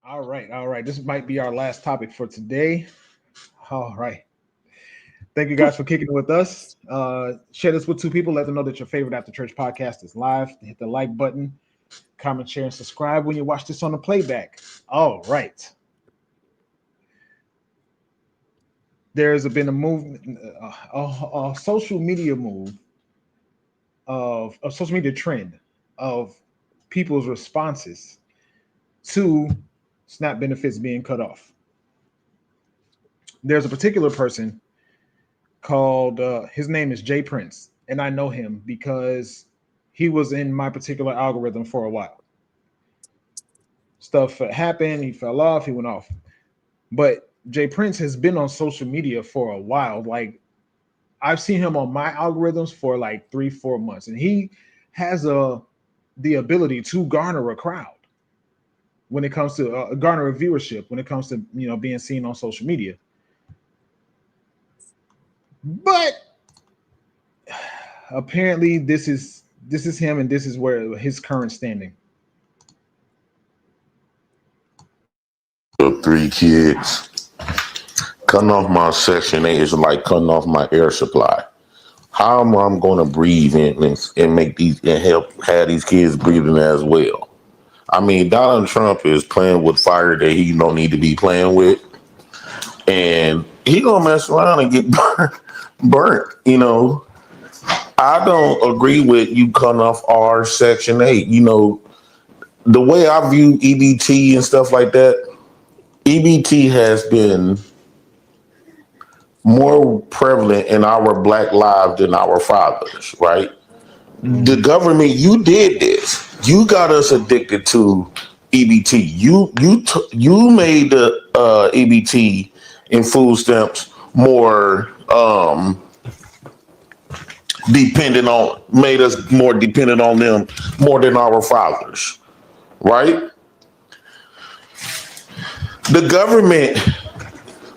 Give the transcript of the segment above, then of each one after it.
All right. This might be our last topic for today. All right. Thank you guys for kicking it with us. Share this with two people. Let them know that your favorite After Church podcast is live. Hit the like button, comment, share, and subscribe when you watch this on the playback. All right. There's been a movement, a social media move of a social media trend of people's responses to SNAP benefits being cut off. There's a particular person called his name is Jay Prince, and I know him because he was in my particular algorithm for a while. Stuff happened, he fell off, he went off. But Jay Prince has been on social media for a while. Like I've seen him on my algorithms for like 3, 4 months, and he has the ability to garner a crowd when it comes to garner a viewership when it comes to being seen on social media. But apparently, this is him, and this is where his current standing. Three kids. Cutting off my Section 8 is like cutting off my air supply. How am I going to breathe and make these and help have these kids breathing as well? I mean, Donald Trump is playing with fire that he don't need to be playing with, and he gonna mess around and get burnt. I don't agree with you cutting off our Section 8. The way I view EBT and stuff like that, EBT has been more prevalent in our black lives than our fathers, right? The Mhm. government, you did this. You got us addicted to EBT. You made the EBT and food stamps more made us more dependent on them more than our fathers, right? The government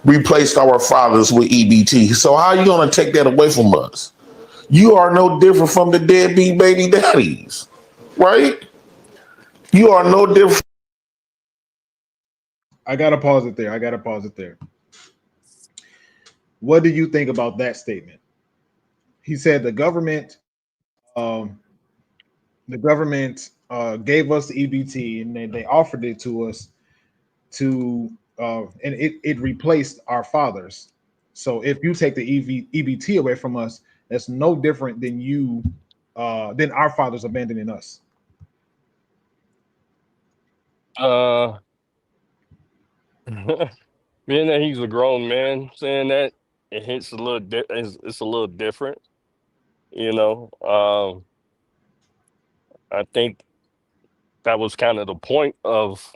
replaced our fathers with EBT. So how are you going to take that away from us? You are no different from the deadbeat baby daddies, right? You are no different. I gotta pause it there. I gotta pause it there. What do you think about that statement? He said um, the government gave us the EBT, and they offered it to us to, and it replaced our fathers. So if you take the EBT away from us, that's no different than our fathers abandoning us. Uh, being that he's a grown man, saying that it hits a little. It's a little different, you know. I think that was kind of the point of,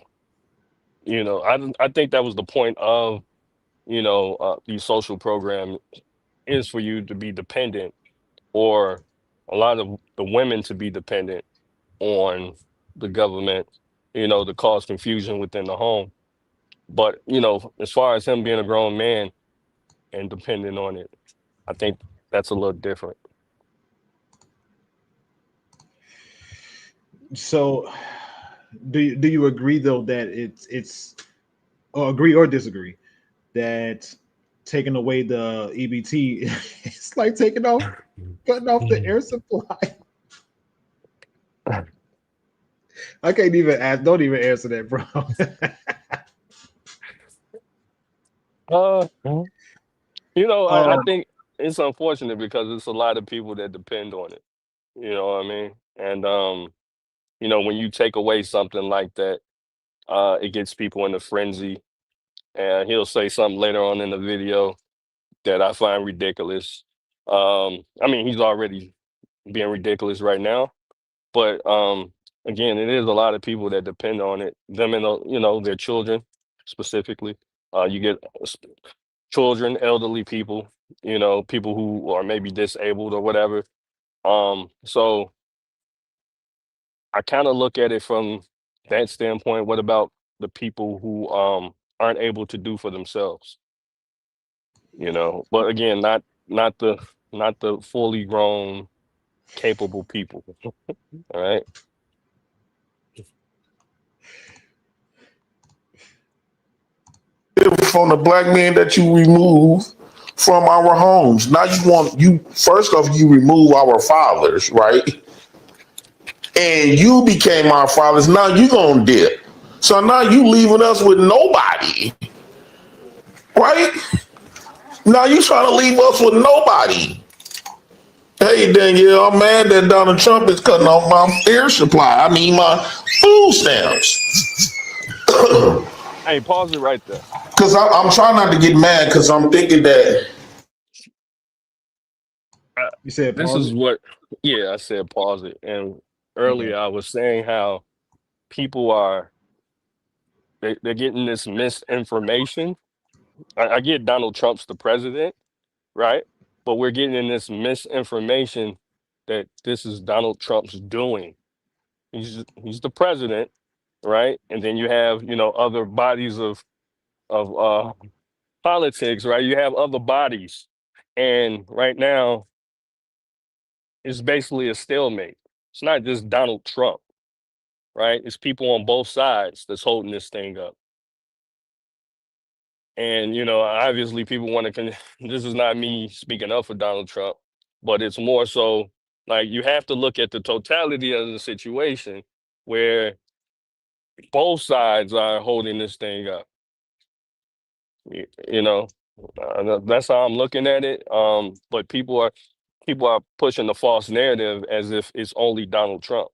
I think that was the point of, these social program is for you to be dependent, or a lot of the women to be dependent on the government, to cause confusion within the home. But, as far as him being a grown man and depending on it, I think that's a little different. So do you agree though that it's or agree or disagree that taking away the EBT it's like taking off cutting off the air supply? I can't even ask. Don't even answer that, bro. Uh, I um, think it's unfortunate because it's a lot of people that depend on it. You know what I mean? And when you take away something like that, it gets people in a frenzy. And he'll say something later on in the video that I find ridiculous. I mean, he's already being ridiculous right now, but again, it is a lot of people that depend on it. Them and their children specifically. You get children, elderly people, people who are maybe disabled or whatever. So I kind of look at it from that standpoint. What about the people who aren't able to do for themselves? But again, not the fully grown, capable people. All right. from the black men that you removed from our homes. Now you first off you remove our fathers, right? And you became our fathers. Now you gonna dip. So now you leaving us with nobody, right? Now you trying to leave us with nobody. Hey Danielle, I'm mad that Donald Trump is cutting off my air supply. I mean my food stamps. Hey, pause it right there. Because I'm trying not to get mad because I'm thinking that Uh, You said this pause is it. what, yeah, I said pause it. And Okay. earlier I was saying how people are, they're getting this misinformation. I get Donald Trump's the president, right? But we're getting in this misinformation that this is Donald Trump's doing. He's the president, right? And then you have, other bodies of politics, right? You have other bodies. And right now, it's basically a stalemate. It's not just Donald Trump, right? It's people on both sides that's holding this thing up. And, obviously people want to, this is not me speaking up for Donald Trump, but it's more so like you have to look at the totality of the situation where both sides are holding this thing up. You know, that's how I'm looking at it. But people are pushing the false narrative as if it's only Donald Trump.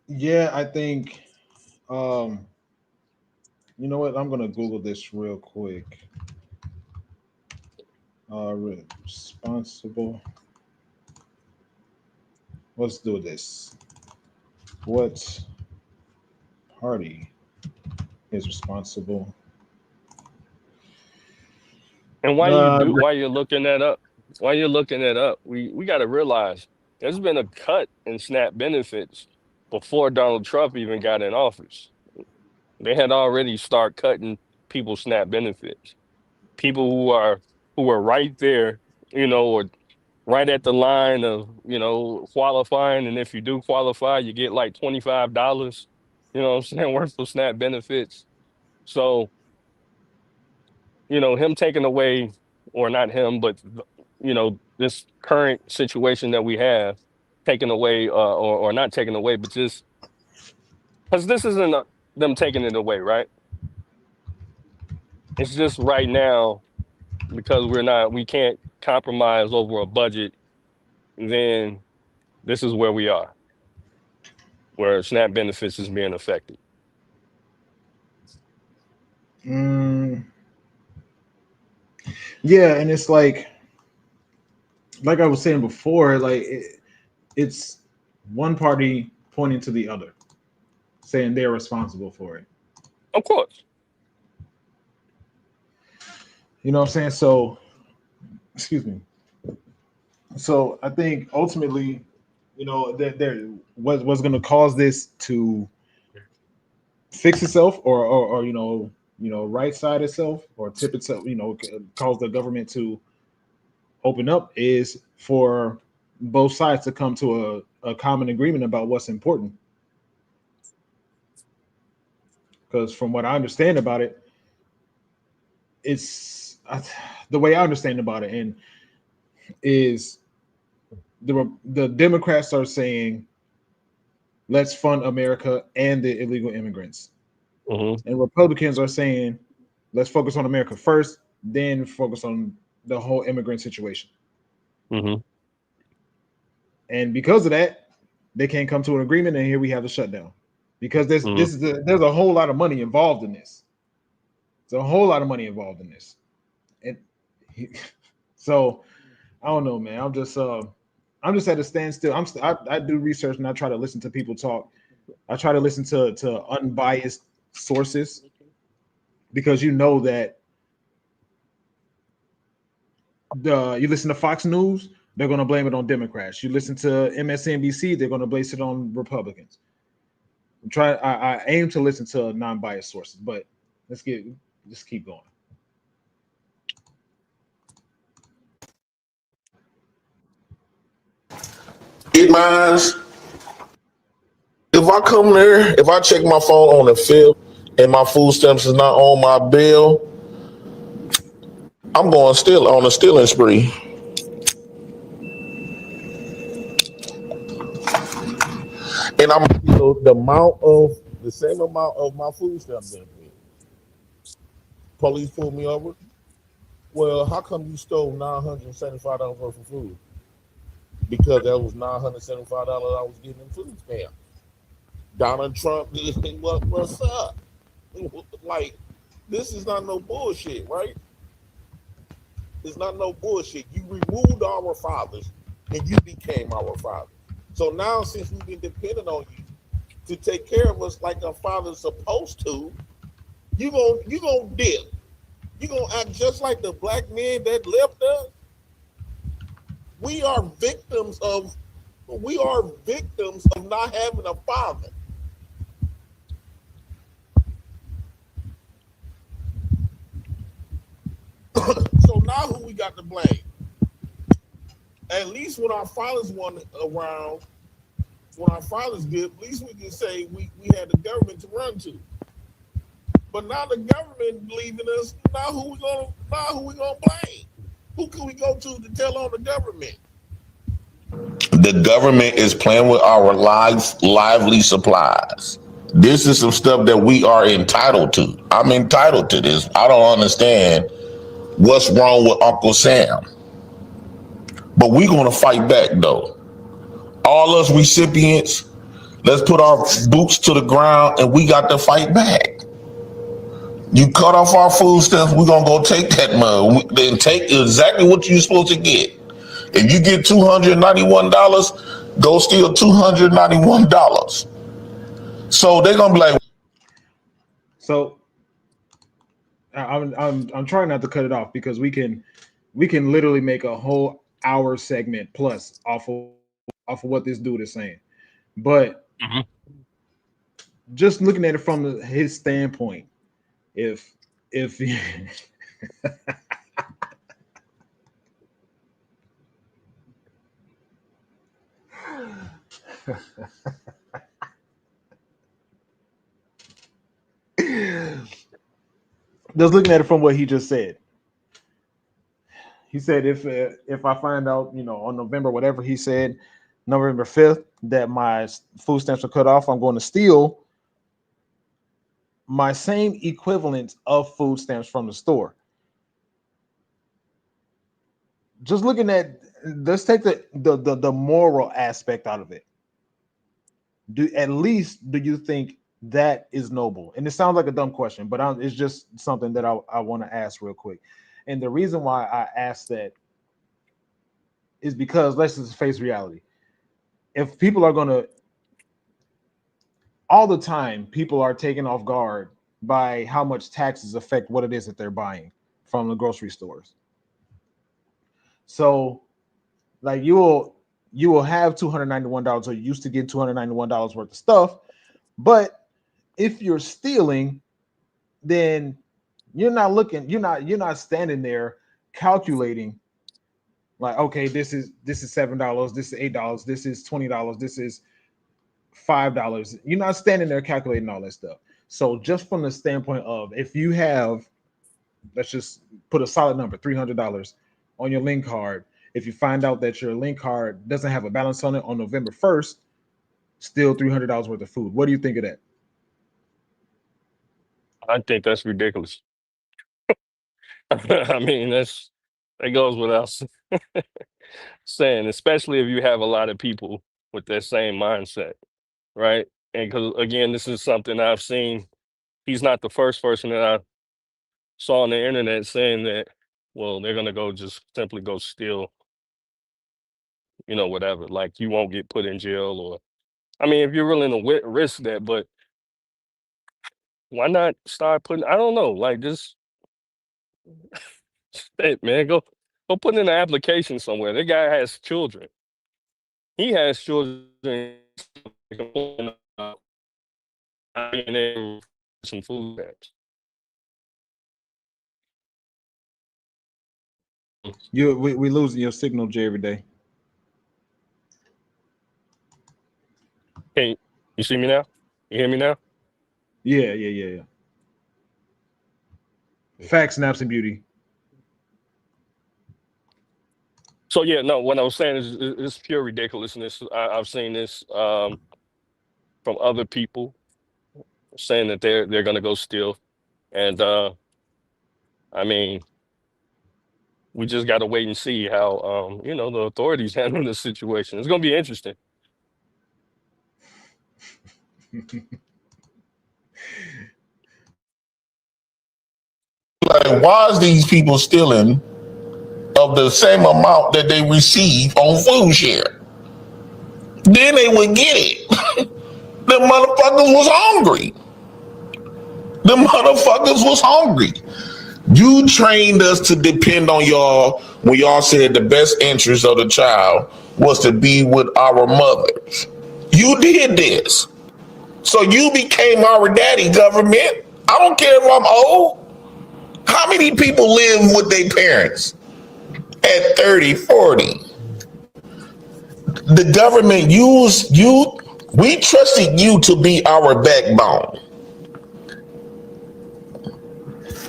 Yeah, I think um you know what? I'm gonna Google this real quick. Responsible. Let's do this. What party is responsible? And Uh, while you're looking that up, we got to realize there's been a cut in SNAP benefits before Donald Trump even got in office. They had already start cutting people's SNAP benefits. People who are right there, or right at the line of, qualifying. And if you do qualify, you get like $25, what I'm saying, worth of SNAP benefits. So, him taking away, or not him, but this current situation that we have taken away, or not taken away, but just because this isn't them taking it away, right? It's just right now because we can't compromise over a budget. Then this is where we are, where SNAP benefits is being affected. mm, yeah, and it's like I was saying before, it's one party pointing to the other, saying they're responsible for it. Of course. You know what I'm saying? So, excuse me. So I think ultimately, that there what's going to cause this to fix itself, or right side itself, or tip itself, cause the government to open up, is for both sides to come to a common agreement about what's important. Because from what I understand about it, it's the way I understand about it, and is the Democrats are saying let's fund America and the illegal immigrants, Hmm. and Republicans are saying let's focus on America first, then focus on the whole immigrant situation. Hmm. And because of that, they can't come to an agreement, and here we have a shutdown. Because Hmm. there's a whole lot of money involved in this. There's a whole lot of money involved in this, and so I don't know, man. I'm just at a standstill. I do research and I try to listen to people talk. I try to listen to unbiased sources, because you know that you listen to Fox News, they're going to blame it on Democrats. You listen to MSNBC, they're going to place it on Republicans. I aim to listen to non-biased sources, but let's keep going. it minds If I come there, if I check my phone on the fifth and my food stamps is not on my bill, I'm going still on a stealing spree. And I'm the amount of the same amount of my food stamp benefit. Police pulled me over. Well, how come you stole $975 worth of food? Because that was $975 I was getting in food stamps. Donald Trump, what's up? Like, this is not no bullshit, right? It's not no bullshit. You removed our fathers and you became our fathers. So now, since we've been dependent on you to take care of us like our father's supposed to, you gonna dip. You gonna act just like the black men that left us. We are victims of not having a father. So now who we got to blame? At least when our fathers weren't around, when our fathers did, at least we can say we had the government to run to. But now the government leaving us. Now who we gonna blame? Who can we go to tell on the government? The government is playing with our lively supplies. This is some stuff that we are entitled to. I'm entitled to this. I don't understand what's wrong with Uncle Sam. But we're going to fight back, though. All us recipients, let's put our boots to the ground and we got to fight back. You cut off our food stamps, we're going to go take that money. Then take exactly what you're supposed to get. If you get $291, go steal $291. So they're going to be like, So I'm trying not to cut it off because we can literally make a whole hour segment plus off of what this dude is saying. But Mhm. just looking at it from his standpoint, if just looking at it from what he just said, he said if I find out, on November whatever he said, November 5th, that my food stamps are cut off, I'm going to steal my same equivalent of food stamps from the store. Just looking at, let's take the moral aspect out of it. Do you think that is noble? And it sounds like a dumb question, but it's just something that I want to ask real quick. And the reason why I asked that is because let's just face reality. If people are going to, all the time, people are taken off guard by how much taxes affect what it is that they're buying from the grocery stores. So, like, you will have $291, or you used to get $291 worth of stuff, but if you're stealing, then you're not standing there calculating, like, okay, this is $7, this is $8, this is $20, this is $5. You're not standing there calculating all that stuff. So just from the standpoint of, if you have, let's just put a solid number, $300 on your link card. If you find out that your link card doesn't have a balance on it on November 1st, still $300 worth of food. What do you think of that? I think that's ridiculous. I mean, that goes without saying, especially if you have a lot of people with that same mindset, right? And because again, this is something I've seen. He's not the first person that I saw on the internet saying that. Well, they're gonna go just simply go steal, whatever. Like you won't get put in jail, or I mean, if you're willing to risk that, but why not start putting? I don't know, like just hey, man, go put in an application somewhere. That guy has children. He has children. Being able to some food stamps. We losing your signal, Jay, every day. Okay. You see me now? You hear me now? Yeah. Facts, Snaps, and Beauty. So yeah, no. What I was saying is it's pure ridiculousness. I've seen this from other people saying that they're gonna go steal, and I mean, we just got to wait and see how the authorities handle the situation. It's gonna be interesting. Like, why is these people stealing of the same amount that they receive on food share? Then they would get it. The motherfuckers was hungry. The motherfuckers was hungry. You trained us to depend on y'all when y'all said the best interest of the child was to be with our mothers. You did this. So you became our daddy, government. I don't care if I'm old. How many people live with their parents at 30, 40? The government used you. We trusted you to be our backbone.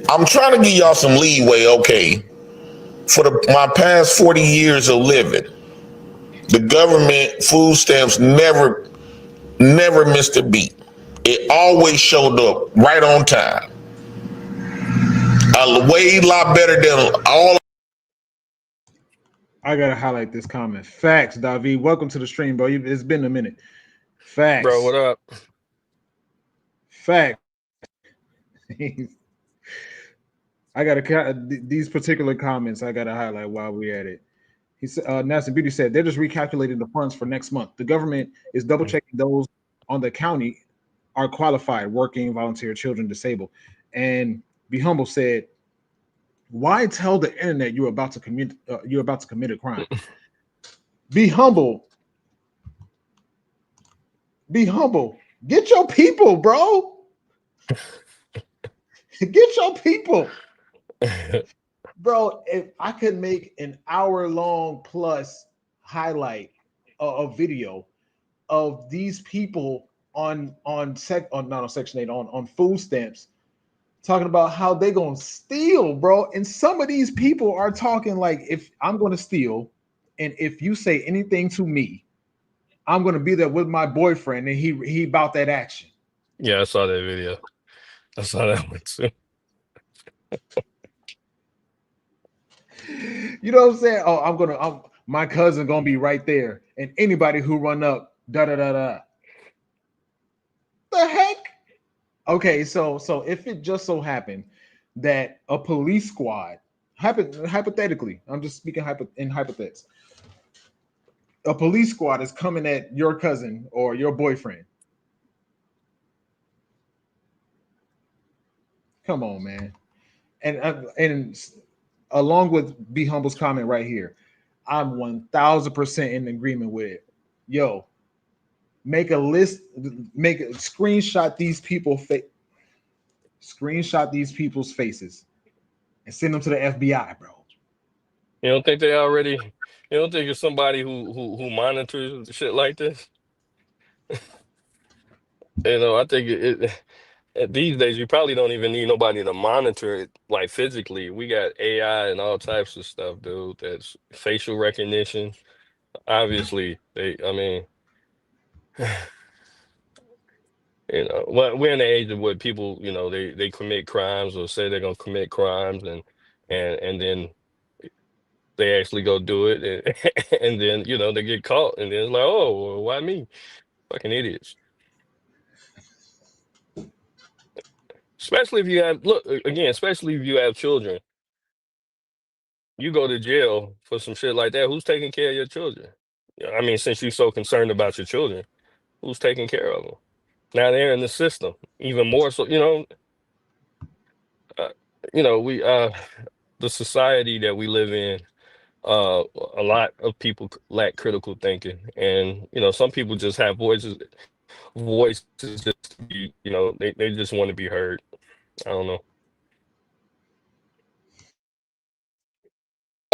I'm trying to give y'all some leeway, okay? For my past 40 years of living, the government food stamps never missed a beat. It always showed up right on time. A way lot better than all. I gotta highlight this comment. Facts, David. Welcome to the stream, bro. It's been a minute. Bro, what Facts. up? Facts. I gotta these particular comments. I gotta highlight while we're at it. He said, Nasty Beauty said they're just recalculating the funds for next month. The government is double checking those on the county are qualified, working, volunteer, children, disabled. And Be Humble said, "Why tell the internet you're about to commit a crime? Be humble. Be humble. Get your people, bro. Get your people." Bro, if I could make an hour long plus highlight a video of these people on not on Section 8 on food stamps talking about how they gonna steal, bro. And some of these people are talking like, if I'm gonna steal, and if you say anything to me, I'm gonna be there with my boyfriend, and he about that action. Yeah, I saw that video. I saw that one too. You know what I'm saying? Oh, my cousin gonna be right there, and anybody who run up, da da da da. The heck? Okay, so if it just so happened that a police squad, hypothetically, I'm just speaking in hypothetics, a police squad is coming at your cousin or your boyfriend. Come on, man. And along with Be Humble's comment right here, I'm 1,000% in agreement with it. Yo, make a list, make a screenshot these people's faces and send them to the FBI, bro. You don't think they already? You don't think it's somebody who monitors shit like this? I think these days you probably don't even need nobody to monitor it like physically. We got AI and all types of stuff, dude. That's facial recognition. Obviously, I mean, well, we're in the age of what people, they commit crimes or say they're gonna commit crimes, and then they actually go do it, and, and then they get caught, and then it's like, oh, well, why me? Fucking idiots. Especially if you have look again, especially if you have children, you go to jail for some shit like that. Who's taking care of your children? Yeah, I mean, since you're so concerned about your children, who's taking care of them? Now they're in the system, even more so. Uh, we the society that we live in. A lot of people lack critical thinking, and some people just have voices just to be, they just want to be heard. I don't know.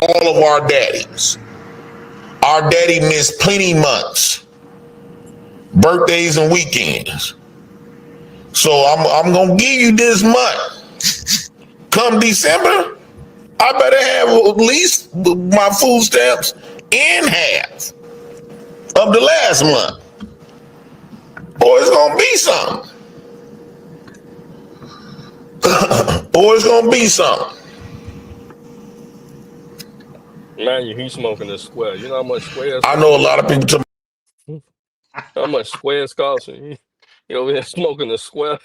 All of our daddies. Our daddy missed plenty months birthdays and weekends. So I'm gonna give you this month. Come December, I better have at least my food stamps in half of the last month, or it's gonna be something. Or it's gonna be something. Man, he's smoking a square. You know how much squares I know cost? a lot of people tell How much squares cost? You over here smoking a square?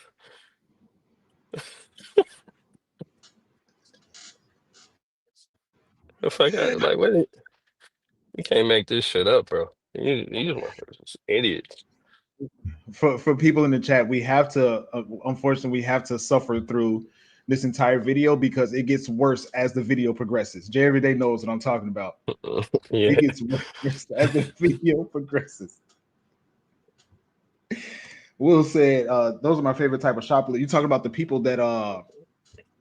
The fuck, like, what? You can't make this shit up, bro. You just idiots. For people in the chat, we have to unfortunately we have to suffer through this entire video because it gets worse as the video progresses. Jay every day knows what I'm talking about. Yeah. It gets worse as the video progresses. Will said, those are my favorite type of shoplifter. You talking about the people that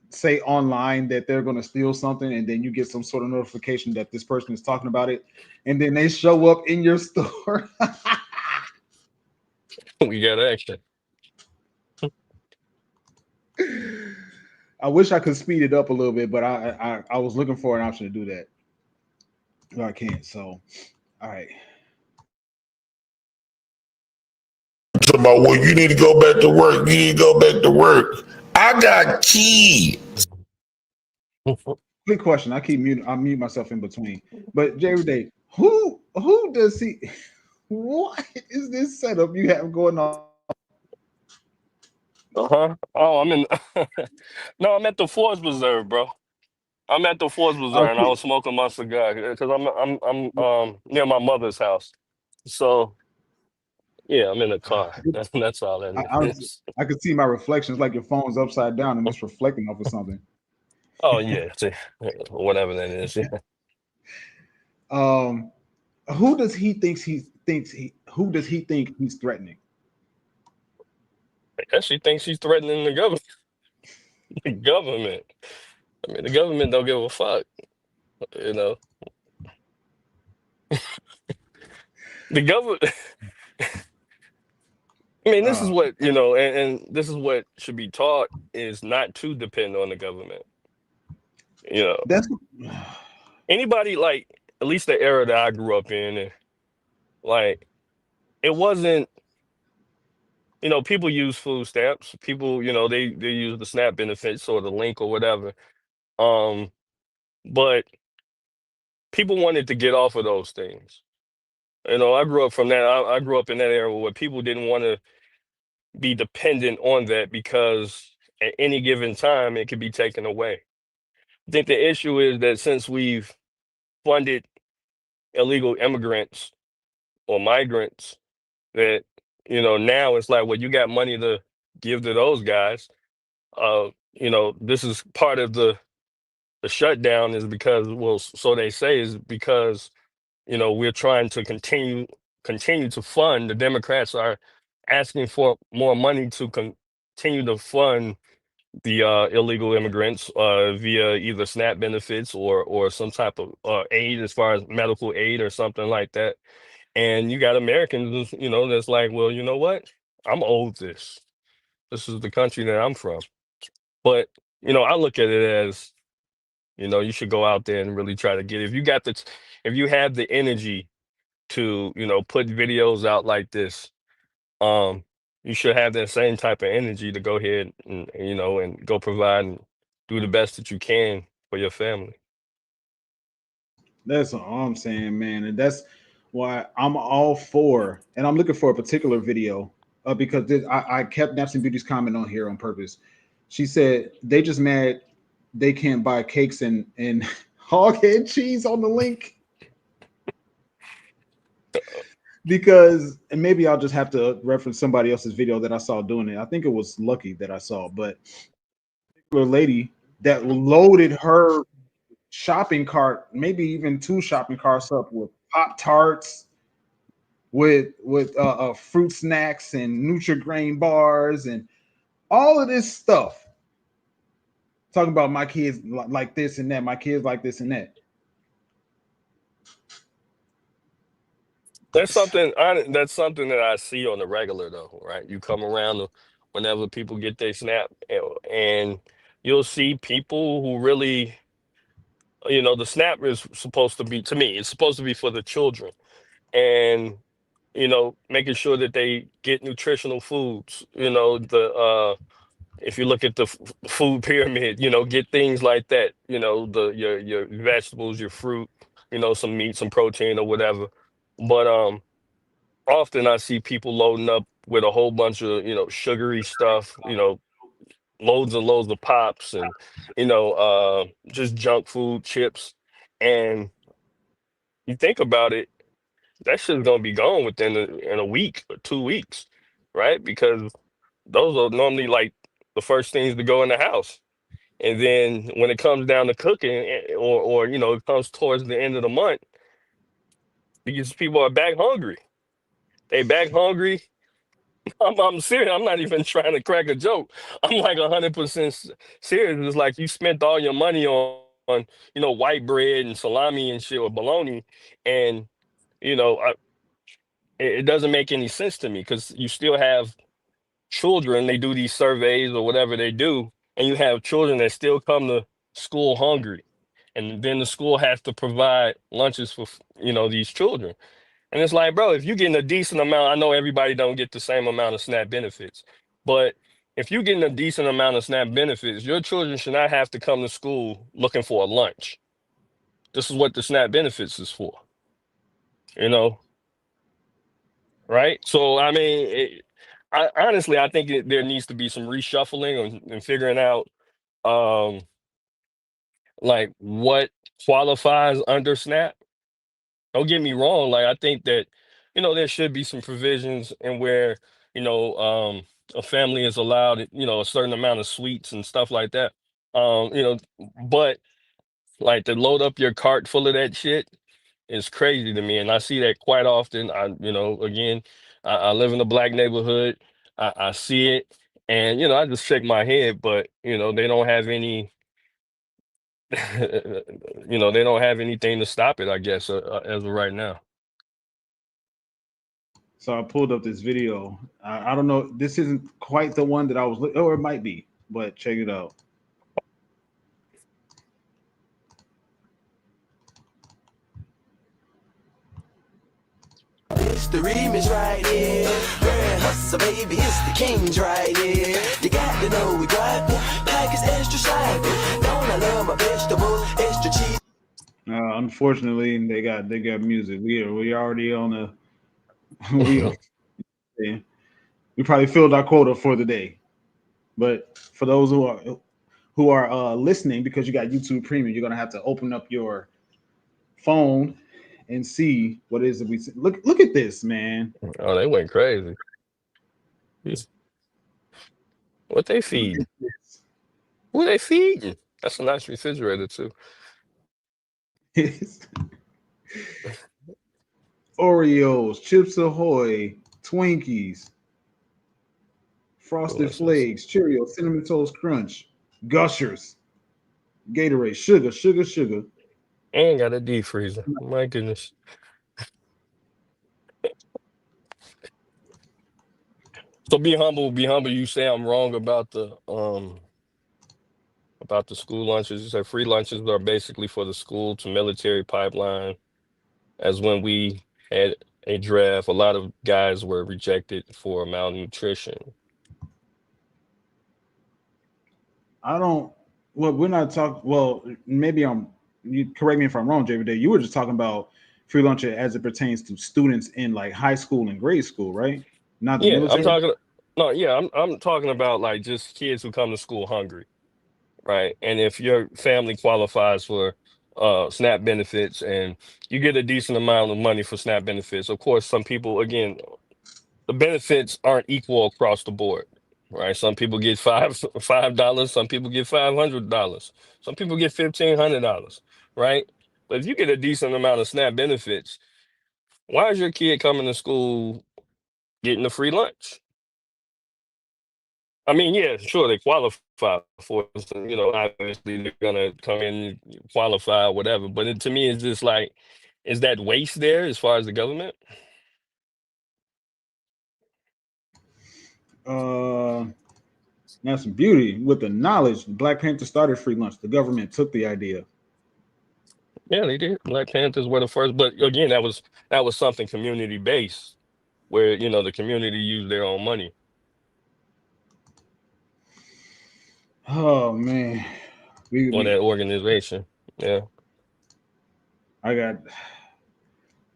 say online that they're going to steal something, and then you get some sort of notification that this person is talking about it, and then they show up in your store. We got action. I wish I could speed it up a little bit, but I was looking for an option to do that. No, I can't. So, all right. about, well, you need to go back to work. You need to go back to work. I got kids. Quick question. I mute myself in between. But Jay Day, who does he? What is this setup you have going on? Uh-huh. Oh, I'm in. No, I'm at the Force Reserve, bro. I'm at the Force Reserve, and I Okay. was smoking my cigar because I'm near my mother's house. So yeah, I'm in the car. That's all that is. I could see my reflections like your phone's upside down and it's reflecting off of something. Oh yeah, see, whatever that is. Yeah. Um, who does he who does he think he's threatening? And she thinks she's threatening the government. The government. I mean, the government don't give a fuck. You know, the government. I mean, this is Uh, what and this is what should be taught is not to depend on the government. You know, that's anybody like at least the era that I grew up in, and like it wasn't. People use food stamps. People, they use the SNAP benefits or the link or whatever. Um, but people wanted to get off of those things. I grew up from that. I grew up in that era where people didn't want to be dependent on that because at any given time it could be taken away. I think the issue is that since we've funded illegal immigrants or migrants, that now it's like, well, you got money to give to those guys. This is part of the shutdown is because, well, so they say, is because we're trying to continue to fund. The Democrats are asking for more money to continue to fund the illegal immigrants via either SNAP benefits or some type of aid, as far as medical aid or something like that. And you got Americans, that's like, well, you know what? I'm owed this. This is the country that I'm from. But I look at it as, you should go out there and really try to get. If you have the energy to, put videos out like this, um, you should have that same type of energy to go ahead and go provide and do the best that you can for your family. That's all I'm saying, man, and that's why I'm all for. And I'm looking for a particular video because I kept Napson Beauty's comment on here on purpose. She said they just mad they can't buy cakes and hog head cheese on the link because, and maybe I'll just have to reference somebody else's video that I saw doing it. I think it was Lucky that I saw, but a lady that loaded her shopping cart, maybe even two shopping carts up with Pop Tarts, with fruit snacks and Nutri-Grain bars and all of this stuff. Talking about my kids like this and that, my kids like this and that. That's something that I see on the regular though, right? You come around whenever people get their snap, and you'll see people who really, the snap is supposed to be, to me, it's supposed to be for the children, and making sure that they get nutritional foods. If you look at the food pyramid, get things like that. Your vegetables, your fruit, some meat, some protein, or whatever. But often I see people loading up with a whole bunch of sugary stuff, loads and loads of pops, and just junk food, chips, and you think about it, that shit's gonna be gone within in a week or 2 weeks, right? Because those are normally like the first things to go in the house. And then when it comes down to cooking, or it comes towards the end of the month, because people are back hungry. They back hungry. I'm serious. I'm not even trying to crack a joke. I'm like 100% serious. It's like you spent all your money on, white bread and salami and shit, or bologna, and you know, I, it doesn't make any sense to me, because you still have children. They do these surveys or whatever they do, and you have children that still come to school hungry, and then the school has to provide lunches for these children. And it's like, bro, if you're getting a decent amount, I know everybody don't get the same amount of SNAP benefits, but if you're getting a decent amount of SNAP benefits, your children should not have to come to school looking for a lunch. This is what the SNAP benefits is for, you know, right? So I mean, honestly, I think there needs to be some reshuffling and figuring out, um, like, what qualifies under SNAP. Don't get me wrong. Like, I think that, there should be some provisions in where, you know, um, a family is allowed, a certain amount of sweets and stuff like that. But like, to load up your cart full of that shit is crazy to me. And I see that quite often. Again, I live in a black neighborhood. I see it, and, I just shake my head, but, they don't have any, they don't have anything to stop it, I guess, as of right now. So I pulled up this video. I don't know. This isn't quite the one that I was looking, or it might be, but check it out. It's the remix right here. Grand hustle, baby, it's the kings right here. You got to know we got the package extra sloppy. Don't I love my vegetables, extra cheese. Unfortunately, they got music. We already on a we we probably filled our quota for the day. But for those who are listening, because you got YouTube Premium, you're gonna have to open up your phone and see what it is that we see. Look at this, man. Oh, they went crazy. What they Look feeding? at this. Who they feeding? That's a nice refrigerator too. Oreos, Chips Ahoy, Twinkies, Frosted Delicious. Flakes, Cheerios, Cinnamon Toast Crunch, Gushers, Gatorade, sugar, sugar, sugar. And got a deep freezer. My goodness. So be humble, be humble. You say I'm wrong about the school lunches. You say free lunches are basically for the school to military pipeline. As when we had a draft, a lot of guys were rejected for malnutrition. I don't. Well, we're not talking. Well, maybe I'm. You correct me if I'm wrong, JVD. You were just talking about free lunch as it pertains to students in like high school and grade school, right? Not the Yeah, I'm military. talking. No, yeah, I'm talking about like just kids who come to school hungry, right? And if your family qualifies for SNAP benefits, and you get a decent amount of money for SNAP benefits, of course, some people, again, the benefits aren't equal across the board, right? Some people get $5, some people get $500, some people get $1,500, right? But if you get a decent amount of SNAP benefits, why is your kid coming to school getting a free lunch? I mean, yeah, sure, they qualify for it. So, obviously they're gonna come in, qualify, whatever. But to me, it's just like, is that waste there as far as the government? Now some beauty with the knowledge. Black Panther started free lunch. The government took the idea. Yeah, they did. Black Panthers were the first, but again, that was something community based, where the community used their own money Oh man, for we that organization. Yeah. I got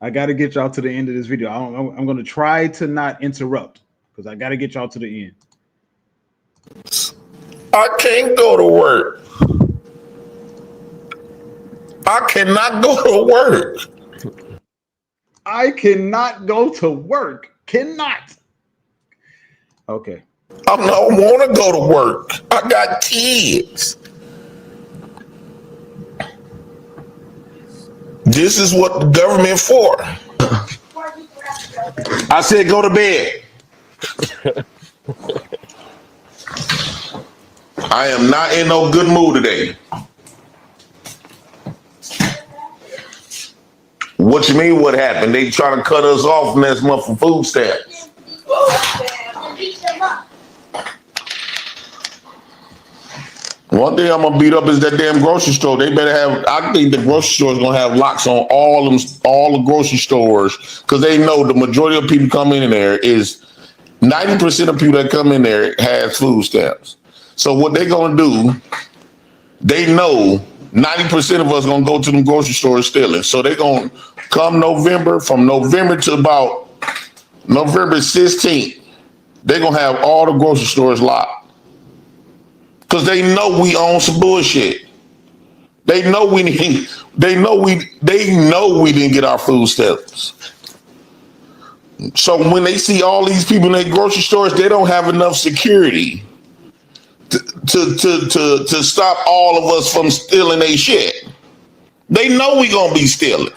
I got to get y'all to the end of this video. I'm going to try to not interrupt because I got to get y'all to the end. I can't go to work. I cannot go to work. I cannot go to work. Cannot. Okay. I don't want to go to work. I got kids. This is what the government for. I said go to bed. I am not in no good mood today. What you mean what happened? They try to cut us off next month for food stamps. One thing I'm gonna beat up is that damn grocery store. They better have. I think the grocery store is gonna have locks on all the grocery stores because they know the majority of people come in there is 90% of people that come in there has food stamps. So what they gonna do? They know 90% of us gonna go to the grocery stores stealing. So they gonna come November, from November to about November 16th, they gonna have all the grocery stores locked. Cause they know we own some bullshit. They know we didn't get our food stamps. So when they see all these people in their grocery stores, they don't have enough security to stop all of us from stealing their shit. They know we gonna be stealing.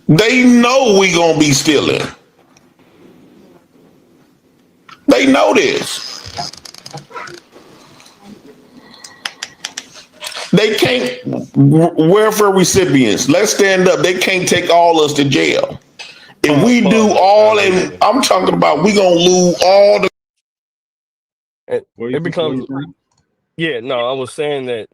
They know we gonna be stealing. They know this. They can't, welfare recipients, let's stand up. They can't take all us to jail. If we do all, and I'm talking about we gonna lose all the. It becomes, yeah, no, I was saying that,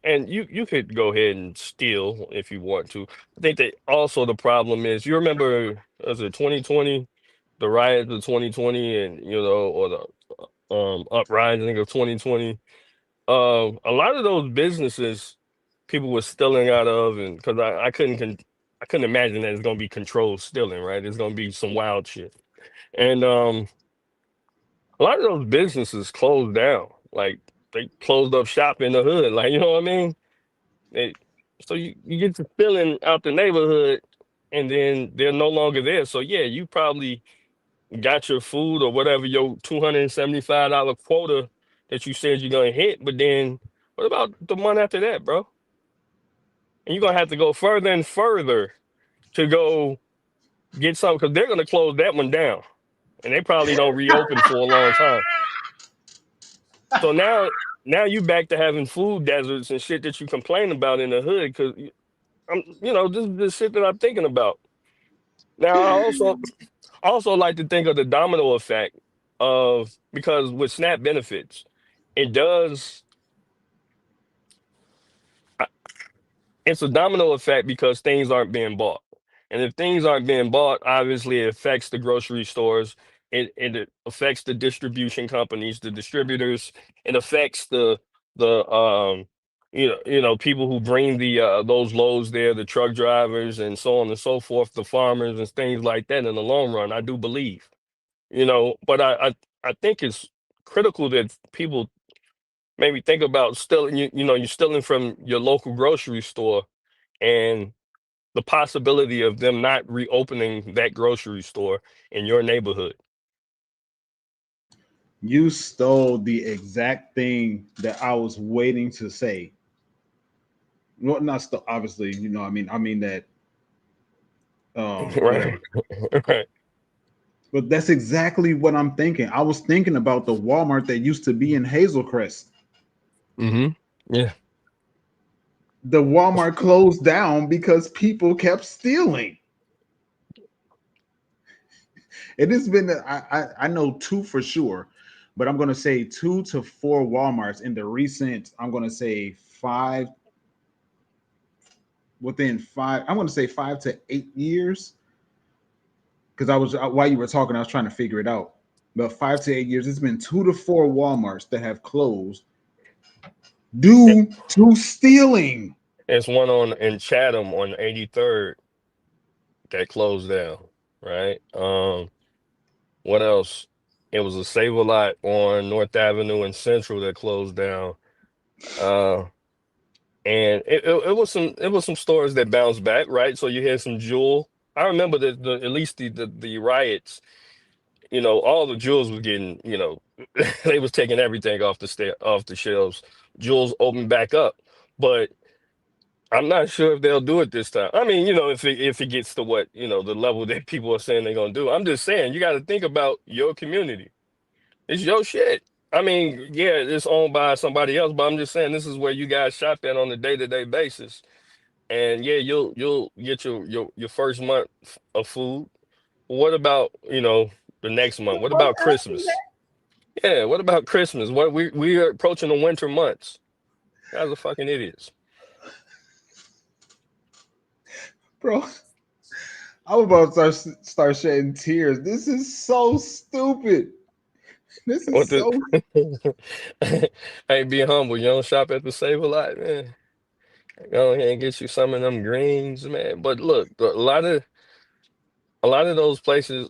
and you could go ahead and steal if you want to. I think that also the problem is, you remember, was it 2020, the riots of 2020, and or the uprising of 2020. A lot of those businesses people were stealing out of, and because I couldn't imagine that it's gonna be controlled stealing, right? It's gonna be some wild shit, and a lot of those businesses closed down. Like, they closed up shop in the hood. Like, you know what I mean? They, so you get to stealing out the neighborhood, and then they're no longer there. So yeah, you probably got your food or whatever, your $275 quota that you said you're gonna hit, but then what about the month after that, bro? And you're gonna have to go further and further to go get something, because they're gonna close that one down, and they probably don't reopen for a long time. So now you back to having food deserts and shit that you complain about in the hood, because this is the shit that I'm thinking about. Now I also like to think of the domino effect of, because with SNAP benefits, it does it's a domino effect because things aren't being bought. And if things aren't being bought, obviously it affects the grocery stores. It affects the distribution companies, the distributors. It affects the people who bring the those loads there, the truck drivers and so on and so forth, the farmers and things like that in the long run, I do believe. But I think it's critical that people maybe think about stealing. You're stealing from your local grocery store, and the possibility of them not reopening that grocery store in your neighborhood. You stole the exact thing that I was waiting to say. Well, not obviously, I mean that Right. whatever. Right. But that's exactly what I'm thinking. I was thinking about the Walmart that used to be in Hazelcrest. Mm-hmm. Yeah. The Walmart closed down because people kept stealing. It has been. I know two for sure, but I'm gonna say 2 to 4 WalMarts in the recent. I'm gonna say five within five. I'm gonna say 5 to 8 years because I was while you were talking, I was trying to figure it out. But 5 to 8 years, it's been 2 to 4 WalMarts that have closed due to stealing. It's one on in Chatham on 83rd that closed down, right? What else? It was a Save a Lot on North Avenue and Central that closed down. Uh, and it was some stores that bounced back, right? So you had some Jewel. I remember the at least the riots. You know, all the jewels was getting. You know, they was taking everything off the shelves. Jewels opened back up, but I'm not sure if they'll do it this time. I mean, you know, if it gets to what the level that people are saying they're gonna do. I'm just saying you got to think about your community. It's your shit. I mean, yeah, it's owned by somebody else, but I'm just saying this is where you guys shop at on a day-to-day basis. And yeah, you'll get your first month of food. What about, the next month? What about Christmas? Yeah, what about Christmas? What we are approaching the winter months. You guys are fucking idiots. Bro, I'm about to start shedding tears. This is so stupid. This is What the so. Hey, be humble. You don't shop at the Save a Lot, man. Go ahead and get you some of them greens, man. But look, a lot of those places,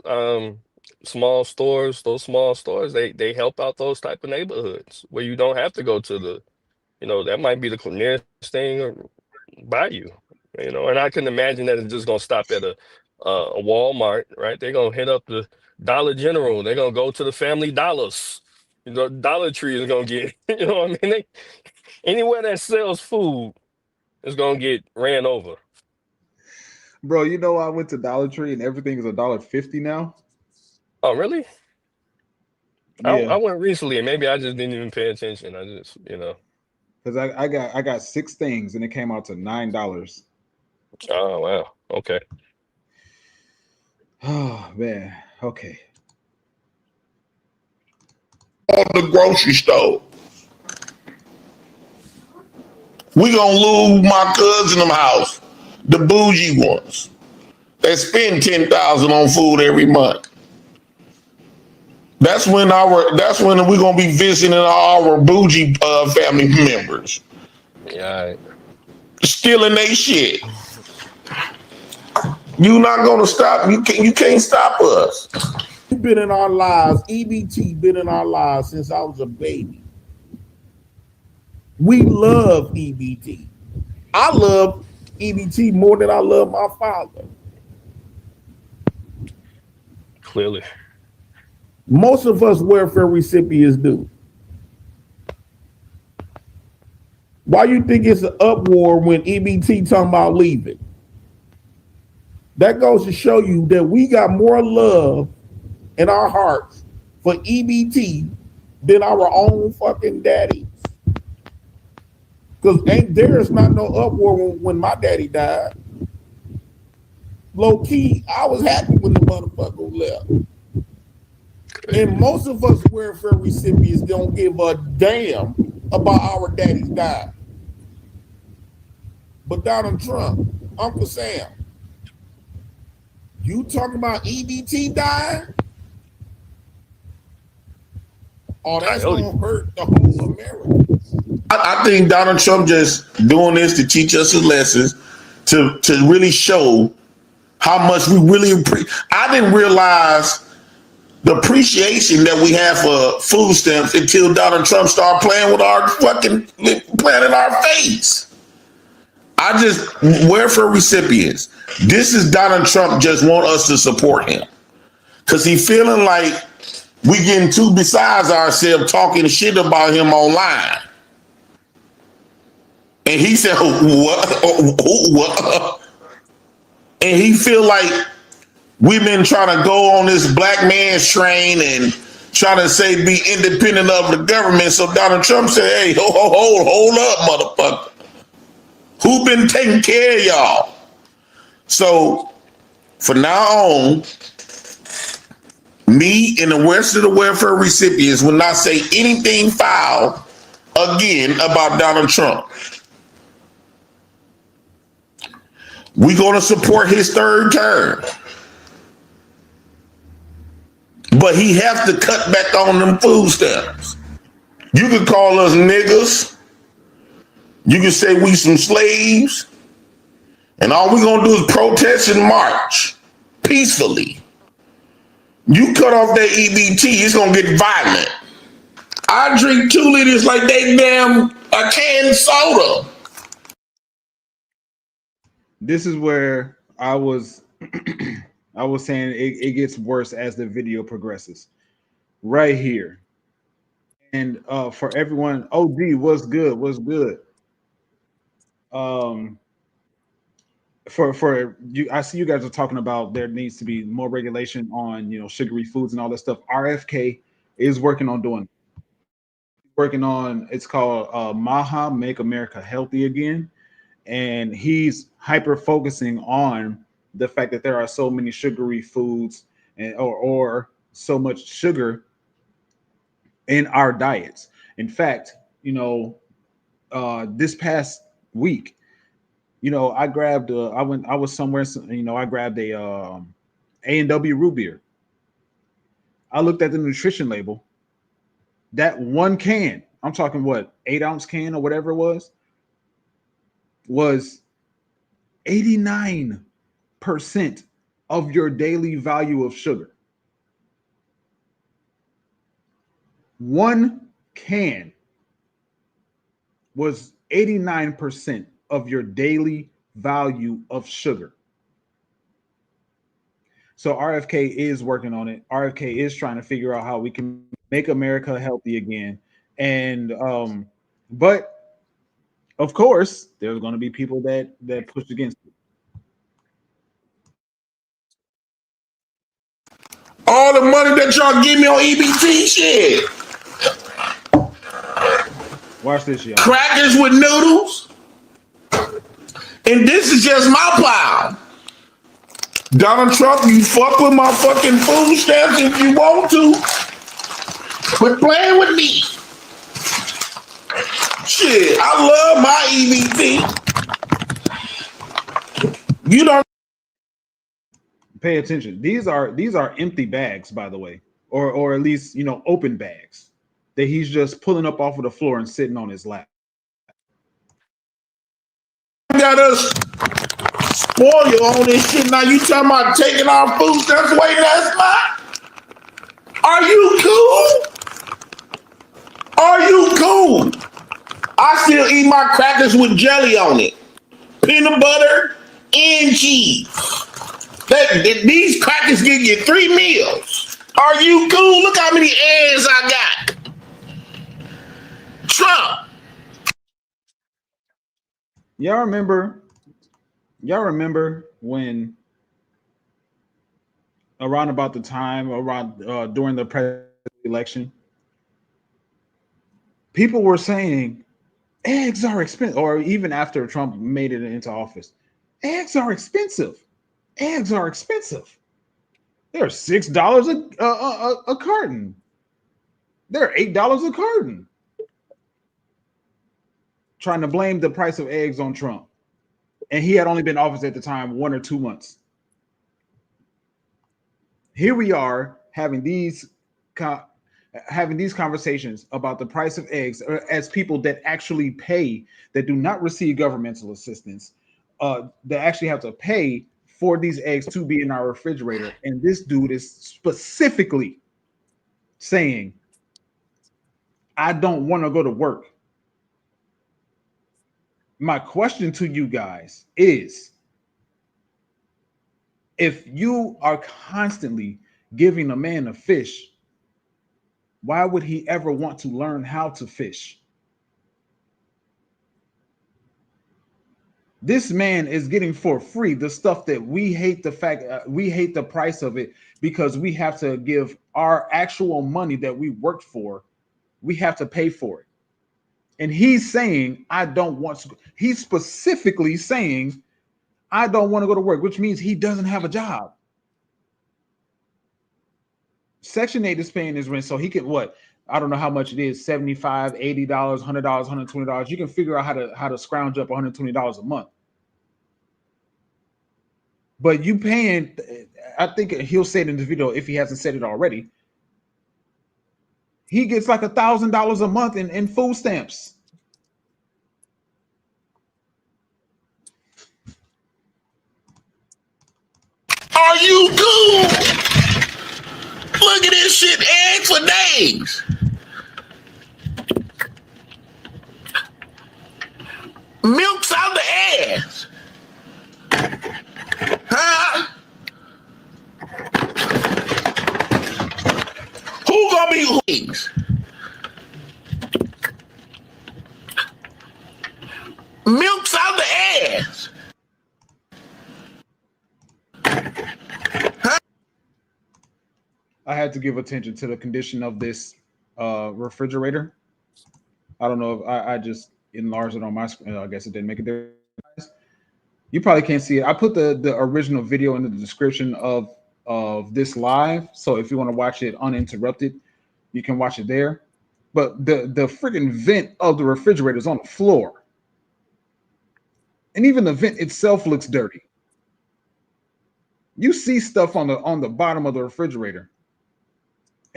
small stores, those small stores, they help out those type of neighborhoods where you don't have to go to that might be the nearest thing by you, and I can imagine that it's just gonna stop at a Walmart, right? They're gonna hit up the Dollar General, they're gonna go to the Family Dollars, Dollar Tree is gonna get, what I mean? Anywhere that sells food is gonna get ran over. Bro, I went to Dollar Tree and everything is $1.50 now. Oh, really? I Yeah, went recently and maybe I just didn't even pay attention. I just. because I got 6 things and it came out to $9. Oh, wow. Okay. Oh man. Okay. At the grocery store. We gonna lose my cousin them house, the bougie ones. They spend 10,000 on food every month. That's when we're gonna be visiting our bougie family members, Yeah. stealing their shit. You not gonna stop. You can't stop us. Been in our lives. EBT been in our lives since I was a baby. We love EBT. I love EBT more than I love my father. Clearly. Most of us welfare recipients do. Why you think it's an uproar when EBT talking about leaving? That goes to show you that we got more love in our hearts for EBT than our own fucking daddies. Because there's not no uproar when my daddy died. Low key, I was happy when the motherfucker left. And most of us welfare recipients don't give a damn about our daddies dying. But Donald Trump, Uncle Sam, you talking about EBT dying? Oh, that's going to hurt the whole America. I think Donald Trump just doing this to teach us his lessons, to really show how much we really appreciate. I didn't realize the appreciation that we have for food stamps until Donald Trump started playing in our face. Welfare recipients, this is Donald Trump just want us to support him. Because he feeling like we getting too besides ourselves talking shit about him online. And he said, what? And he feel like we've been trying to go on this black man's train and trying to say be independent of the government. So Donald Trump said, hey, hold up, motherfucker. Who been taking care of y'all? So from now on, Me and the rest of the welfare recipients will not say anything foul again about Donald Trump. We're going to support his third term. But he has to cut back on them food stamps. You can call us niggas. You can say we some slaves. And all we're going to do is protest and march peacefully. You cut off that EBT, it's going to get violent. I drink 2 liters like they damn a canned soda. This is where I was I was saying it gets worse as the video progresses. Right here. And for everyone, OD, what's good? What's good? For you, I see you guys are talking about there needs to be more regulation on sugary foods and all that stuff. RFK is working on doing, it's called Maha, Make America Healthy Again, and he's hyper focusing on the fact that there are so many sugary foods and or so much sugar in our diets. In fact, this past week, I grabbed I was somewhere, I grabbed a A&W root beer. I looked at the nutrition label. That one can, I'm talking what, 8-ounce can or whatever it was 89% of your daily value of sugar. One can was 89% of your daily value of sugar. So RFK is working on it. RFK is trying to figure out how we can make America healthy again. And but of course, there's going to be people that push against it. All the money that y'all give me on EBT, shit. Watch this, y'all. Crackers with noodles. And this is just my plow. Donald Trump, you fuck with my fucking food stamps if you want to. Quit playing with me. Shit, I love my EBT. You don't pay attention. These are empty bags, by the way, or at least open bags that he's just pulling up off of the floor and sitting on his lap. Got us spoiled on this shit. Now you talking about taking our food stamps away last night? Are you cool? Are you cool? I still eat my crackers with jelly on it, peanut butter and cheese. These crackers give you 3 meals. Are you cool? Look how many eggs I got. Trump. Y'all remember when around about the time during the presidential election, people were saying eggs are expensive, or even after Trump made it into office, eggs are expensive. Eggs are expensive. They're $6 a carton. They're $8 a carton. Trying to blame the price of eggs on Trump. And he had only been in office at the time 1 or 2 months. Here we are having these conversations about the price of eggs as people that actually pay, that do not receive governmental assistance, that actually have to pay for these eggs to be in our refrigerator. And this dude is specifically saying, I don't want to go to work. My question to you guys is, if you are constantly giving a man a fish, why would he ever want to learn how to fish? This man is getting for free the stuff that we hate we hate the price of it, because we have to give our actual money that we worked for. We have to pay for it. And he's saying, I don't want to. He's specifically saying, I don't want to go to work, which means he doesn't have a job. Section 8 is paying his rent, so he can what? I don't know how much it is, $75, $80, $100, $120. You can figure out how to scrounge up $120 a month. But you paying, I think he'll say it in the video if he hasn't said it already. He gets like $1,000 a month in food stamps. Are you cool? Look at this shit, eggs for days. Milk's out the ass. Huh? Who gonna be wings? Milk's out the ass. I had to give attention to the condition of this refrigerator. I don't know if I just enlarged it on my screen. I guess it didn't make a difference. You probably can't see it. I put the original video in the description of this live. So if you want to watch it uninterrupted, you can watch it there. But the freaking vent of the refrigerator is on the floor. And even the vent itself looks dirty. You see stuff on the bottom of the refrigerator.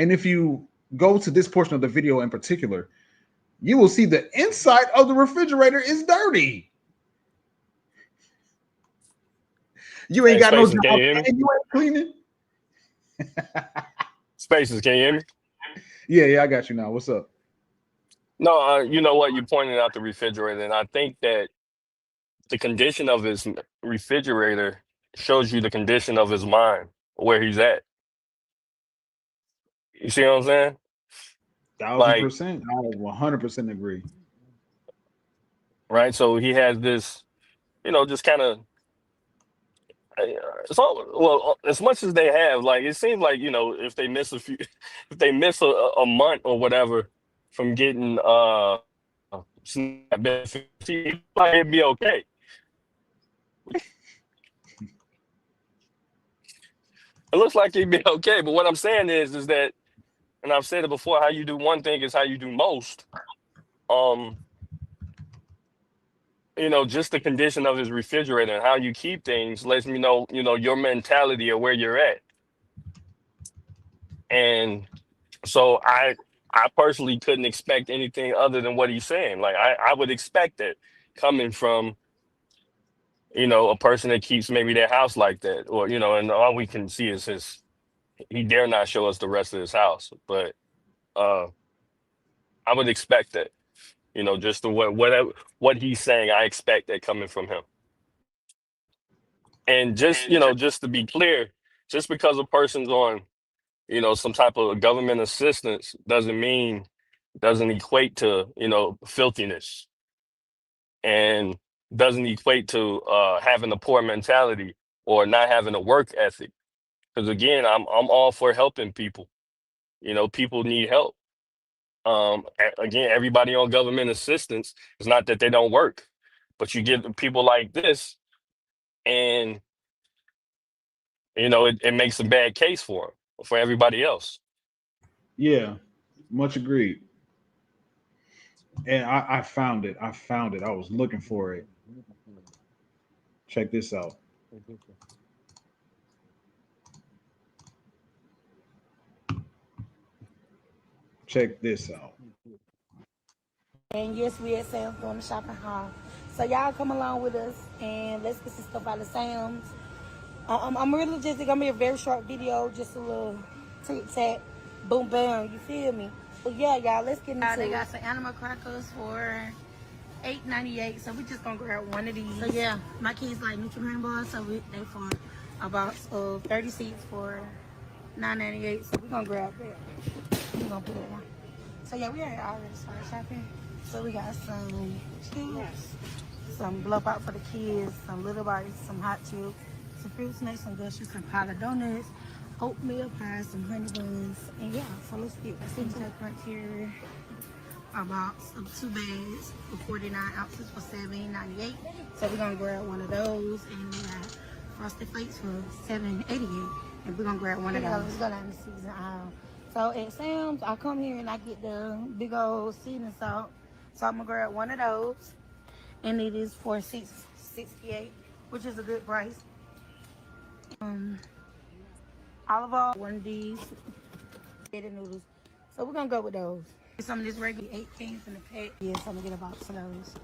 And if you go to this portion of the video in particular, you will see the inside of the refrigerator is dirty. You ain't got Spaces, no job and you ain't cleaning. Spaces, can you hear me? Yeah, I got you now. What's up? No, you know what? You pointed out the refrigerator, and I think that the condition of his refrigerator shows you the condition of his mind, where he's at. You see what I'm saying? 1,000%. I 100% agree. Right. So he has this, just kind of. It's all, well, as much as they have, like it seems like if they miss a few, if they miss a month or whatever from getting SNAP benefits, it'd be okay. It looks like he'd be okay, but what I'm saying is that, and I've said it before, how you do one thing is how you do most. Just the condition of his refrigerator and how you keep things lets me know, your mentality or where you're at. And so I personally couldn't expect anything other than what he's saying. Like I would expect that coming from, a person that keeps maybe their house like that, or, and all we can see is he dare not show us the rest of his house. But I would expect that, just the what he's saying, I expect that coming from him. And just to be clear, just because a person's on, some type of government assistance doesn't equate to, filthiness, and doesn't equate to having a poor mentality or not having a work ethic. Because again, I'm all for helping people. People need help. Again, everybody on government assistance, it's not that they don't work, but you get people like this, and it makes a bad case for them, for everybody else. Yeah, much agreed. And I found it. I was looking for it. Check this out. Check this out. And yes, we at Sam's doing the shopping haul. So y'all come along with us and let's get some stuff out of Sam's. I'm really just gonna be a very short video, just a little tic-tac, boom bam, you feel me? But yeah, y'all, let's get into it. They got some animal crackers for $8.98, so we just gonna grab one of these. So yeah, my kids like Nutriment bars, so they for a box of 30 seeds for $9.98. So we gonna grab that. We gonna put it down. So yeah, we already started shopping. So we got some chips, some blow out for the kids, some little bites, some hot chips, some fruit snacks, some gushes, some pile of donuts, oatmeal pies, some honey buns, and yeah, so let's get right here. A box of 2 bags for 49 ounces for $7.98. So we're gonna grab one of those, and we got Frosted Flakes for $7.88. And we're gonna grab one of those. Let's go down the season aisle. So at Sam's, I come here and I get the big old seasoning salt. So I'm gonna grab one of those, and it is for $6.68, which is a good price. Um, olive oil, one of these spaghetti noodles. So we're gonna go with those. Some of this regular 8 cans in the pack. Yes, I'm gonna get a box of those.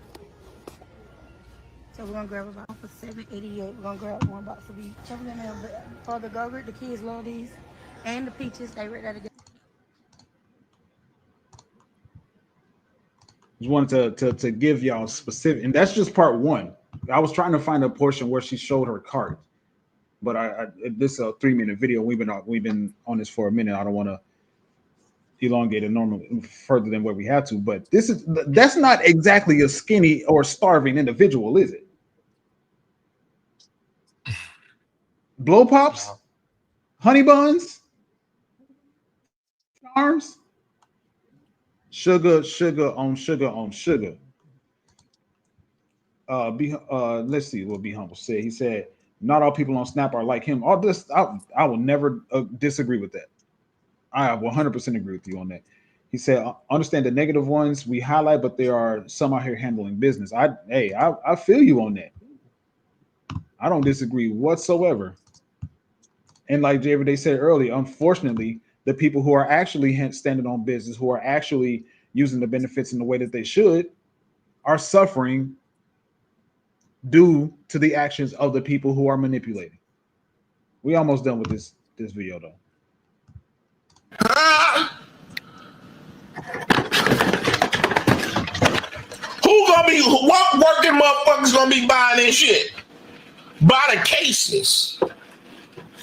So we're gonna grab about for $7.88. We're gonna grab one box of each. So we're gonna have for the yogurt. The kids love these, and the peaches. They right there together. Just wanted to give y'all specific, and that's just part one. I was trying to find a portion where she showed her cart, but this is a 3-minute video. We've been on this for a minute. I don't want to elongate it normally further than where we have to, but that's not exactly a skinny or starving individual, is it? Blow pops, honey buns, arms, sugar on sugar on sugar. Let's see what Be Humble said. He said, "Not all people on Snap are like him." All this, I will never disagree with that. I 100% agree with you on that. He said, "Understand the negative ones we highlight, but there are some out here handling business." I feel you on that. I don't disagree whatsoever. And like Day said earlier, unfortunately, the people who are actually standing on business, who are actually using the benefits in the way that they should, are suffering due to the actions of the people who are manipulating. We almost done with this video though. What working motherfuckers gonna be buying this shit? By the cases.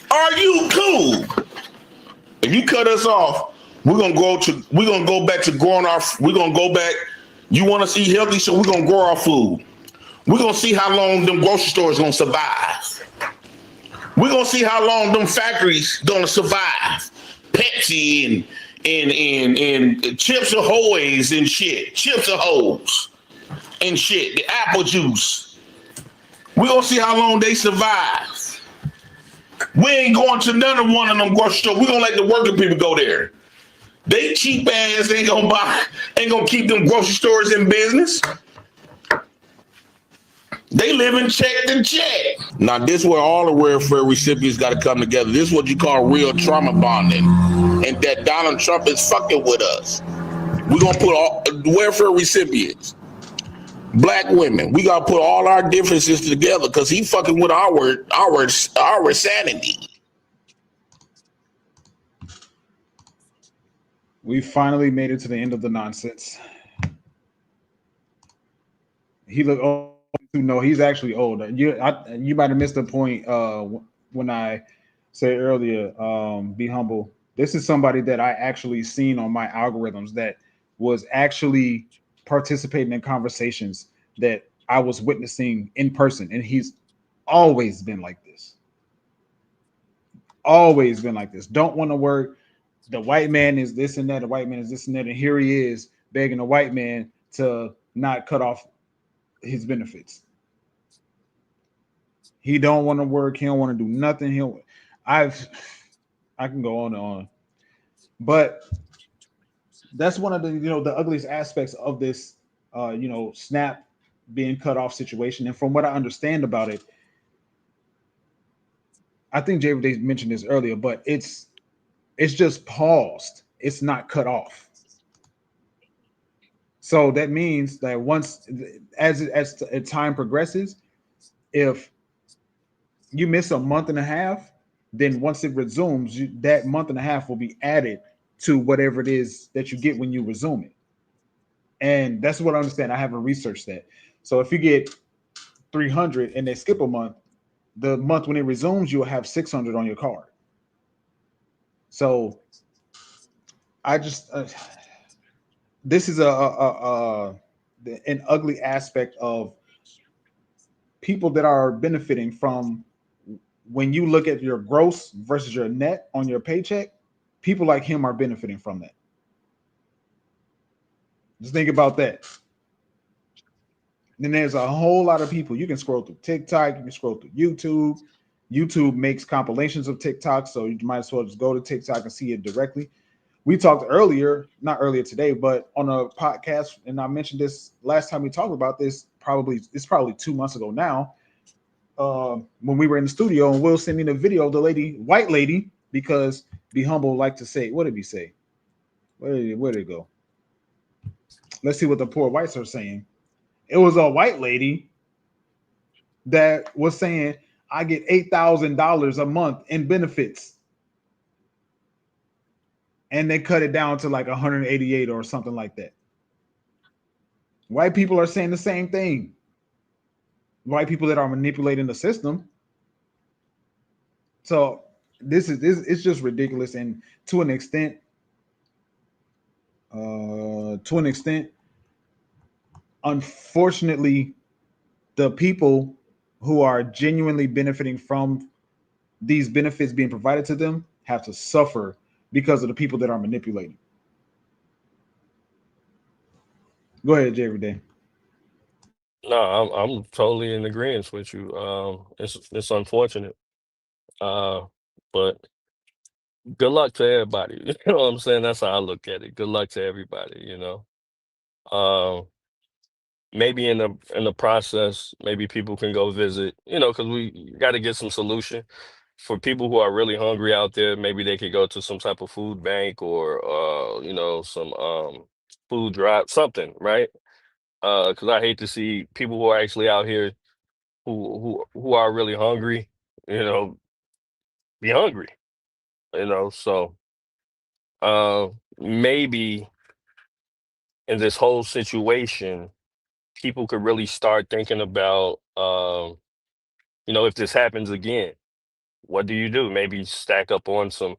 Are you cool? If you cut us off, we're gonna go back to growing we're gonna go back. You wanna see healthy, so we're gonna grow our food. We're gonna see how long them grocery stores gonna survive. We're gonna see how long them factories gonna survive. Pepsi and Chips Ahoy's and shit. Chips Ahoy's and shit. The apple juice. We're gonna see how long they survive. We ain't going to none of one of them grocery stores. We're gonna let the working people go there. They cheap ass ain't gonna keep them grocery stores in business. They live in check to check. Now, this is where all the welfare recipients got to come together. This is what you call real trauma bonding. And that Donald Trump is fucking with us. We're going to put all welfare recipients, black women, we got to put all our differences together because he fucking with our sanity. We finally made it to the end of the nonsense. He looked old. No, he's actually older. You might have missed the point when I said earlier, Be Humble. This is somebody that I actually seen on my algorithms that was actually participating in conversations that I was witnessing in person. And he's always been like this. Always been like this. Don't want to work. The white man is this and that. The white man is this and that. And here he is begging the white man to not cut off his benefits. He don't want to work. He don't want to do nothing. I can go on and on, but that's one of the the ugliest aspects of this SNAP being cut off situation. And from what I understand about it, I think Jay mentioned this earlier, but it's just paused. It's not cut off. So that means that once as time progresses, if you miss a month and a half, then once it resumes, that month and a half will be added to whatever it is that you get when you resume it. And that's what I understand. I haven't researched that. So if you get 300 and they skip a month, the month when it resumes, you'll have 600 on your card. So I just this is an ugly aspect of people that are benefiting from. When you look at your gross versus your net on your paycheck, people like him are benefiting from that. Just think about that. Then there's a whole lot of people. You can scroll through TikTok, you can scroll through YouTube, YouTube makes compilations of TikTok, so you might as well just go to TikTok and see it directly. We talked earlier, not earlier today, but on a podcast, and I mentioned this last time we talked about this. Probably 2 months ago now, when we were in the studio, and Will sent me the video of the lady, white lady, because Be Humble like to say, what did he say? Where did it go? Let's see what the poor whites are saying. It was a white lady that was saying, I get $8,000 a month in benefits. And they cut it down to like 188 or something like that. White people are saying the same thing. White people that are manipulating the system. So this it's just ridiculous, and to an extent, unfortunately, the people who are genuinely benefiting from these benefits being provided to them have to suffer because of the people that are manipulating. Go ahead, Jay Everyday. No, I'm totally in agreement with you. It's unfortunate. Uh, but good luck to everybody. You know what I'm saying? That's how I look at it. Good luck to everybody, you know. Um, maybe in the process, maybe people can go visit, you know, because we got to get some solution for people who are really hungry out there. Maybe they could go to some type of food bank or you know, some food drive, something, right? Because I hate to see people who are actually out here who are really hungry, you know, be hungry, you know. So maybe in this whole situation, people could really start thinking about, you know, if this happens again, what do you do? Maybe stack up on some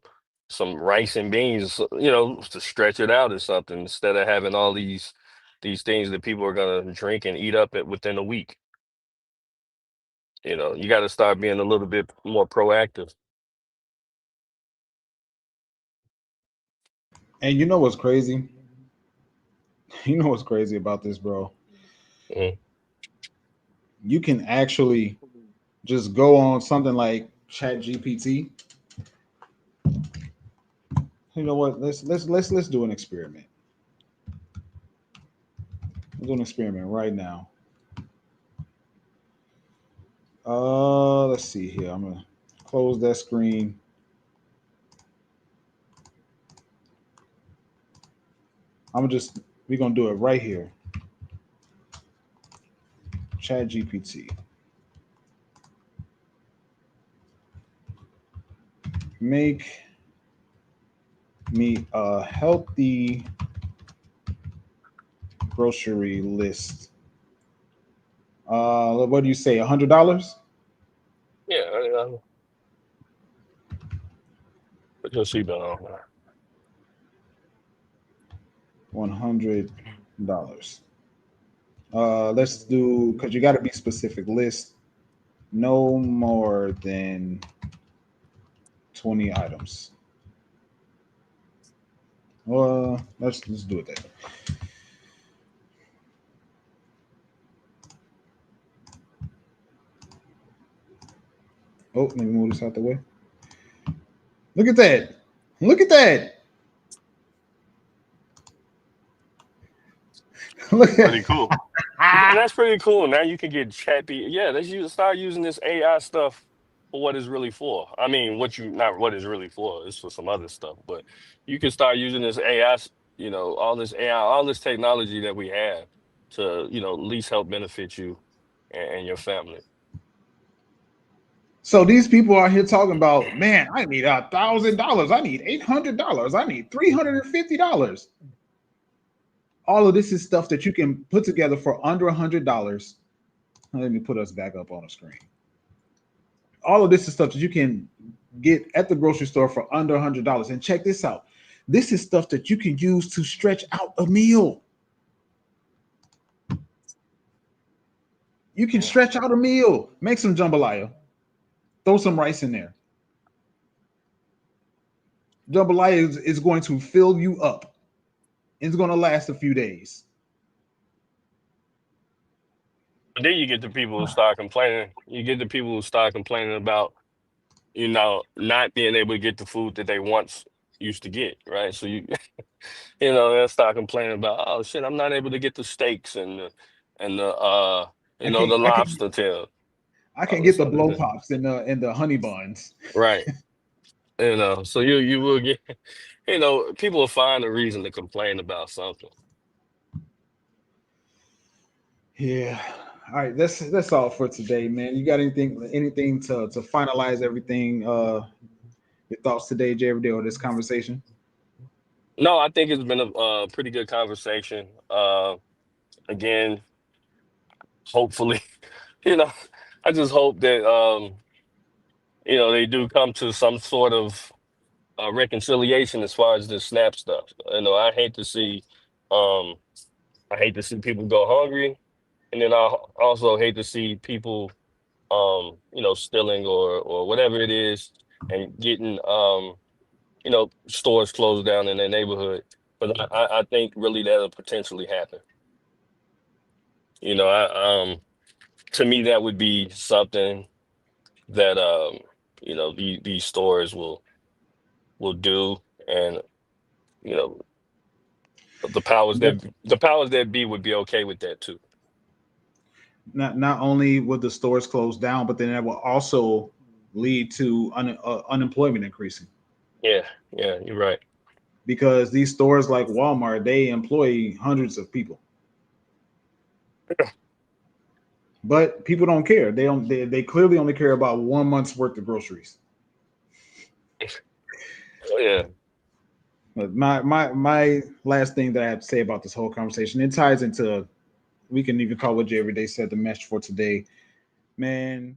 rice and beans, you know, to stretch it out or something, instead of having all these things that people are gonna drink and eat up within a week. You know, you got to start being a little bit more proactive. And you know what's crazy? You know what's crazy about this, bro? Mm. You can actually just go on something like Chat GPT. You know what? Let's do an experiment. Let's do an experiment right now. Let's see here. I'm gonna close that screen. We're gonna do it right here. Chat GPT. Make me a healthy grocery list. What do you say? $100? Yeah, put your seatbelt on. $100. Let's do, because you got to be specific. List no more than 20 items. Let's do it then. Oh, let me move this out the way. Look at that. Look at that. Look at Pretty cool. And that's pretty cool. Now you can get chappy. Yeah, start using this AI stuff for what it's really for. I mean, not what it's really for. It's for some other stuff, but you can start using this AI. You know, all this AI, all this technology that we have to, you know, at least help benefit you and your family. So these people are here talking about, man, I need $1,000. I need $800. I need $350. All of this is stuff that you can put together for under $100. Let me put us back up on the screen. All of this is stuff that you can get at the grocery store for under $100. And check this out. This is stuff that you can use to stretch out a meal. You can stretch out a meal. Make some jambalaya. Throw some rice in there. Jambalaya is going to fill you up. It's going to last a few days. But then you get the people who start complaining. You get the people who start complaining about you know, not being able to get the food that they once used to get, right? So you you know, they'll start complaining about, oh shit, I'm not able to get the steaks and the you I know, can't the I can't lobster tail, I all can't this get the other blow shit. pops and the honey buns. Right. You know, so you will get, you know, people will find a reason to complain about something. Yeah. All right, that's all for today, man. You got anything to finalize everything? Your thoughts today, Jay, or this conversation? No, I think it's been a pretty good conversation. Again, hopefully, you know, I just hope that you know, they do come to some sort of reconciliation as far as the SNAP stuff. You know, um, I hate to see people go hungry, and then I also hate to see people, you know, stealing or whatever it is, and getting, you know, stores closed down in their neighborhood. But I think really that'll potentially happen. You know, to me that would be something that you know, these stores will do, and you know, Yeah. the powers that be would be okay with that too. Not only would the stores close down, but then that will also lead to unemployment increasing Yeah, yeah, you're right. because these stores like Walmart they employ hundreds of people, but people don't care. They clearly only care about 1 month's worth of groceries. Oh, yeah. But my last thing that I have to say about this whole conversation, it ties into, we can even call what Jay every day said, the message for today, man.